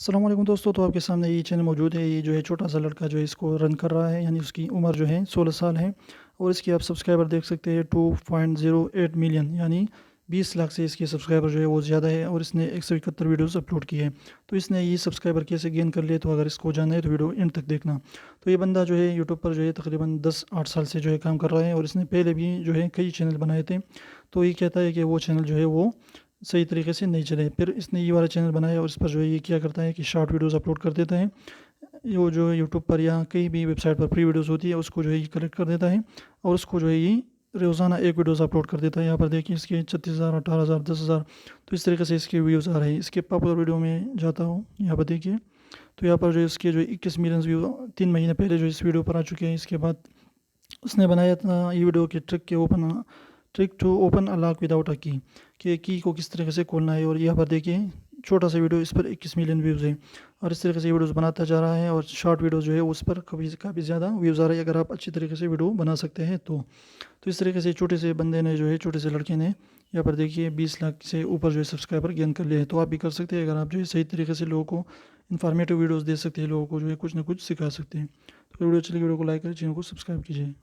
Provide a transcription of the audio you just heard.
अस्सलाम वालेकुम दोस्तों, तो आपके सामने ये चैनल मौजूद है। ये जो है छोटा-सा लड़का जो है इसको रन कर रहा है, यानी उसकी उम्र जो है 16 साल है और इसके आप सब्सक्राइबर देख सकते हैं 2.08 मिलियन, यानी 20 लाख से इसके सब्सक्राइबर जो है वो ज़्यादा है और इसने 171 वीडियोज़ अपलोड किए हैं। तो इसने ये सब्सक्राइबर कैसे गेन कर लिए, तो अगर इसको जानना है तो वीडियो एंड तक देखना। तो ये बंदा जो है यूट्यूब पर जो है तकरीबन 10-8 साल से जो है काम कर रहा है और इसने पहले भी जो है कई चैनल बनाए थे। तो ये कहता है कि वो चैनल जो है वो सही तरीके से नहीं चले। फिर इसने ये वाला चैनल बनाया और इस पर जो है ये क्या करता है कि शॉर्ट वीडियोज़ अपलोड कर देता है। वो जो है यूट्यूब पर या कहीं भी वेबसाइट पर फ्री वीडियोज़ होती है उसको जो है ये कलेक्ट कर देता है और उसको जो है ये रोज़ाना एक वीडियोज़ अपलोड कर देता है। यहाँ पर देखिए इसके 36,000, 18,000, 10,000, तो इस तरीके से इसके व्यूज़ आ रहे हैं। इसके पॉपुलर वीडियो में जाता हूँ, यहाँ पर देखिए, तो यहाँ पर जो इसके जो 21 मिलियन व्यू 3 महीने पहले जो इस वीडियो पर आ चुके हैं। इसके बाद उसने बनाया था ये वीडियो कि trick to open a lock without a key को किस तरीके से खोलना है। और यहाँ पर देखिए छोटा सा वीडियो, इस पर 21 मिलियन व्यूज़ हैं और इस तरीके से वीडियोस बनाता जा रहा है और शॉर्ट वीडियो जो है उस पर काफ़ी ज़्यादा व्यूज़ आ रहे हैं, अगर आप अच्छी तरीके से वीडियो बना सकते हैं तो इस तरीके से छोटे से बंदे ने जो है, छोटे से लड़के ने यहाँ पर देखिए 20 लाख से ऊपर जो है सब्सक्राइबर गेन कर लिए हैं। तो आप भी कर सकते हैं, अगर आप जो है सही तरीके से लोगों को इन्फॉर्मेटिव वीडियोज़ दे सकते हैं, लोगों को जो है कुछ ना कुछ सिखा सकते हैं। तो वीडियो चलिए, वीडियो को लाइक करें, चैनल को सब्सक्राइब कीजिए।